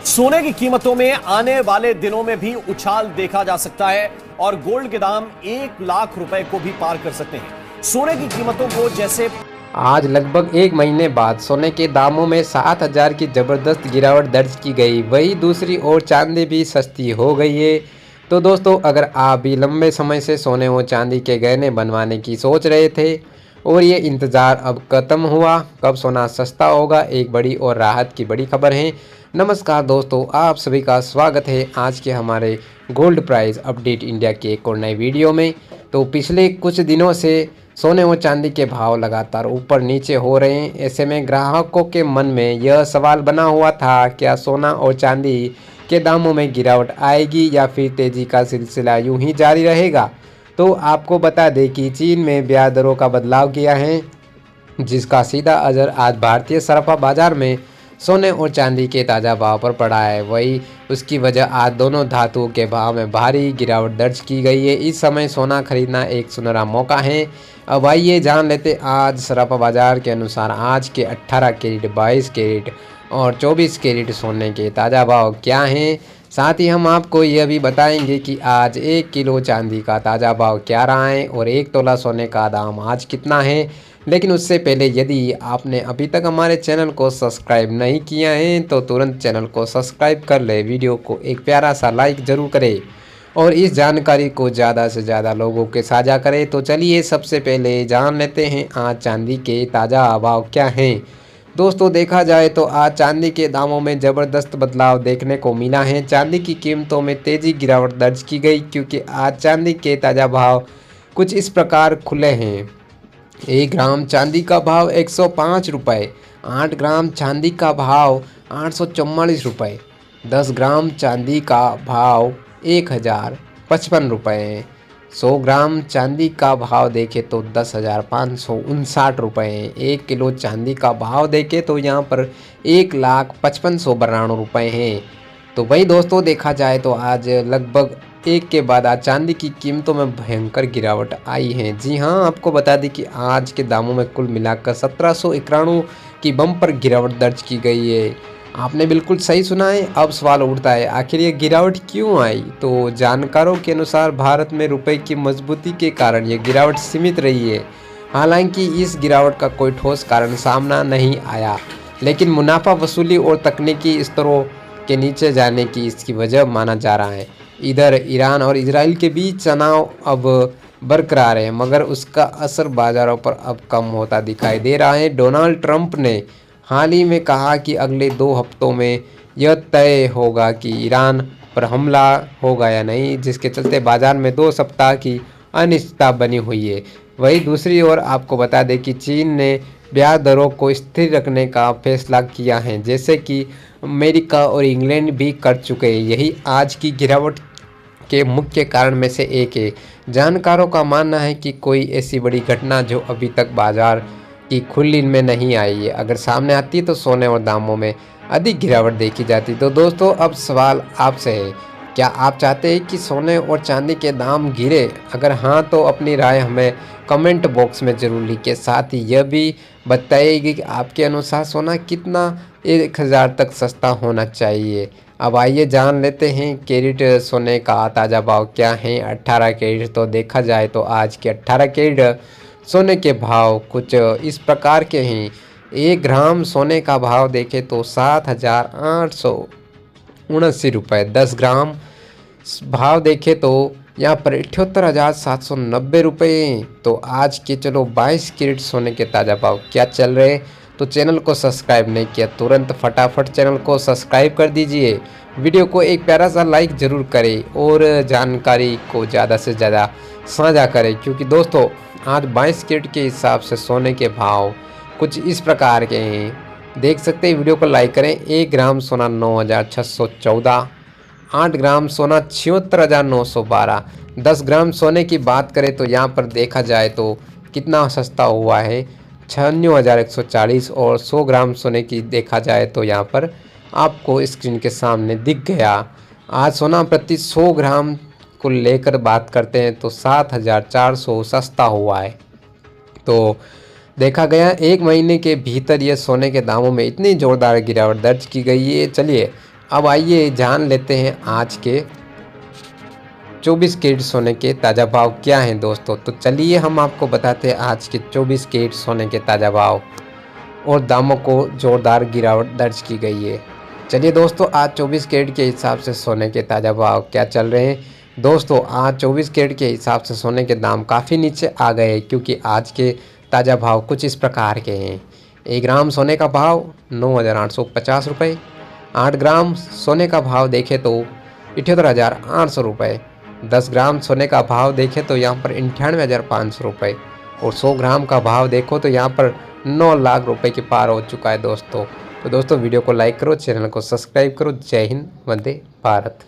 सोने की कीमतों में आने वाले दिनों में भी उछाल देखा जा सकता है और गोल्ड के दाम 1 लाख रुपए को भी पार कर सकते हैं। सोने की कीमतों को जैसे आज लगभग एक महीने बाद सोने के दामों में 7,000 की ज़बरदस्त गिरावट दर्ज की गई। वहीं दूसरी ओर चांदी भी सस्ती हो गई है। तो दोस्तों, अगर आप भी लंबे समय से सोने और चांदी के गहने बनवाने की सोच रहे थे और ये इंतज़ार अब ख़त्म हुआ, कब सोना सस्ता होगा, एक बड़ी और राहत की बड़ी खबर है। नमस्कार दोस्तों, आप सभी का स्वागत है आज के हमारे गोल्ड प्राइस अपडेट इंडिया के एक और नए वीडियो में। तो पिछले कुछ दिनों से सोने और चांदी के भाव लगातार ऊपर नीचे हो रहे हैं। ऐसे में ग्राहकों के मन में यह सवाल बना हुआ था, क्या सोना और चांदी के दामों में गिरावट आएगी या फिर तेज़ी का सिलसिला यूं ही जारी रहेगा। तो आपको बता दें कि चीन में ब्याज दरों का बदलाव किया है, जिसका सीधा असर आज भारतीय सराफा बाजार में सोने और चांदी के ताज़ा भाव पर पड़ा है। वही उसकी वजह आज दोनों धातुओं के भाव में भारी गिरावट दर्ज की गई है। इस समय सोना खरीदना एक सुनहरा मौका है। अब आइए जान लेते आज सराफा बाजार के अनुसार आज के 18 कैरेट, 22 कैरेट और 24 कैरेट सोने के ताज़ा भाव क्या हैं। साथ ही हम आपको यह भी बताएंगे कि आज 1 किलो चांदी का ताज़ा भाव क्या रहा है और 1 तोला सोने का दाम आज कितना है। लेकिन उससे पहले यदि आपने अभी तक हमारे चैनल को सब्सक्राइब नहीं किया है तो तुरंत चैनल को सब्सक्राइब कर ले, वीडियो को एक प्यारा सा लाइक ज़रूर करें और इस जानकारी को ज़्यादा से ज़्यादा लोगों के साझा करें। तो चलिए सबसे पहले जान लेते हैं आज चांदी के ताज़ा भाव क्या हैं। दोस्तों, देखा जाए तो आज चांदी के दामों में ज़बरदस्त बदलाव देखने को मिला है। चांदी की कीमतों में तेज़ी गिरावट दर्ज की गई, क्योंकि आज चांदी के ताज़ा भाव कुछ इस प्रकार खुले हैं। 1 ग्राम चांदी का भाव 105 रुपये, 8 ग्राम चांदी का भाव 844 रुपये, 10 ग्राम चांदी का भाव 1055 रुपये, 100 ग्राम चांदी का भाव देखें तो 10,559 रुपये, 1 किलो चांदी का भाव देखें तो यहाँ पर 1,55,92 रुपये हैं। तो वही दोस्तों, देखा जाए तो आज लगभग एक के बाद आज चांदी की कीमतों में भयंकर गिरावट आई है। जी हाँ, आपको बता दें कि आज के दामों में कुल मिलाकर 1791 की बम्पर गिरावट दर्ज की गई है। आपने बिल्कुल सही सुना है। अब सवाल उठता है, आखिर ये गिरावट क्यों आई। तो जानकारों के अनुसार भारत में रुपए की मजबूती के कारण ये गिरावट सीमित रही है। हालांकि इस गिरावट का कोई ठोस कारण सामना नहीं आया, लेकिन मुनाफा वसूली और तकनीकी स्तरों के नीचे जाने की इसकी वजह माना जा रहा है। इधर ईरान और इजराइल के बीच तनाव अब बरकरार है, मगर उसका असर बाजारों पर अब कम होता दिखाई दे रहा है। डोनाल्ड ट्रंप ने हाल ही में कहा कि अगले 2 हफ्तों में यह तय होगा कि ईरान पर हमला होगा या नहीं, जिसके चलते बाजार में 2 सप्ताह की अनिश्चितता बनी हुई है। वहीं दूसरी ओर आपको बता दें कि चीन ने ब्याज दरों को स्थिर रखने का फैसला किया है, जैसे कि अमेरिका और इंग्लैंड भी कर चुके हैं। यही आज की गिरावट के मुख्य कारण में से एक है। जानकारों का मानना है कि कोई ऐसी बड़ी घटना जो अभी तक बाजार की खुली में नहीं आई है, अगर सामने आती तो सोने और दामों में अधिक गिरावट देखी जाती। तो दोस्तों, अब सवाल आपसे है, क्या आप चाहते हैं कि सोने और चांदी के दाम गिरे? अगर हाँ, तो अपनी राय हमें कमेंट बॉक्स में ज़रूर लिखें। साथ ही यह भी बताइएगा कि आपके अनुसार सोना कितना 1,000 तक सस्ता होना चाहिए। अब आइए जान लेते हैं कैरेट सोने का ताज़ा भाव क्या है। 18 कैरेट तो देखा जाए तो आज के 18 कैरेट सोने के भाव कुछ इस प्रकार के हैं। 1 ग्राम सोने का भाव देखें तो 7,879 रुपये, 10 ग्राम भाव देखें तो यहाँ पर 78,790 रुपये। तो आज के चलो 22 कैरेट सोने के ताज़ा भाव क्या चल रहे हैं। तो चैनल को सब्सक्राइब नहीं किया, तुरंत फटाफट चैनल को सब्सक्राइब कर दीजिए, वीडियो को एक प्यारा सा लाइक ज़रूर करें और जानकारी को ज़्यादा से ज़्यादा साझा करें, क्योंकि दोस्तों आज 22 कैरेट के हिसाब से सोने के भाव कुछ इस प्रकार के हैं। देख सकते हैं, वीडियो को लाइक करें। 1 ग्राम सोना 9,614, 8 ग्राम सोना 76,912, 10 ग्राम सोने की बात करें तो यहाँ पर देखा जाए तो कितना सस्ता हुआ है, 96,140, और 100 ग्राम सोने की देखा जाए तो यहाँ पर आपको स्क्रीन के सामने दिख गया। आज सोना प्रति 100 ग्राम को लेकर बात करते हैं तो 7,400 सस्ता हुआ है। तो देखा गया एक महीने के भीतर ये सोने के दामों में इतनी ज़ोरदार गिरावट दर्ज की गई है। चलिए अब आइए जान लेते हैं आज के 24 कैरेट सोने के ताज़ा भाव क्या हैं दोस्तों। तो चलिए हम आपको बताते हैं आज के 24 कैरेट सोने के ताज़ा भाव और दामों को जोरदार गिरावट दर्ज की गई है। चलिए दोस्तों, आज 24 कैरेट के हिसाब से सोने के ताज़ा भाव क्या चल रहे हैं। दोस्तों, आज 24 कैरेट के हिसाब से सोने के दाम काफ़ी नीचे आ गए हैं, क्योंकि आज के ताज़ा भाव कुछ इस प्रकार के हैं। 1 ग्राम सोने का भाव 9,850 रुपये। 8 ग्राम सोने का भाव देखें तो 78,800 रुपये। 10 ग्राम सोने का भाव देखें तो यहाँ पर 98,500 रुपये और 100 ग्राम का भाव देखो तो यहाँ पर 9 लाख रुपए के पार हो चुका है दोस्तों। तो दोस्तों, वीडियो को लाइक करो, चैनल को सब्सक्राइब करो। जय हिंद, वंदे भारत।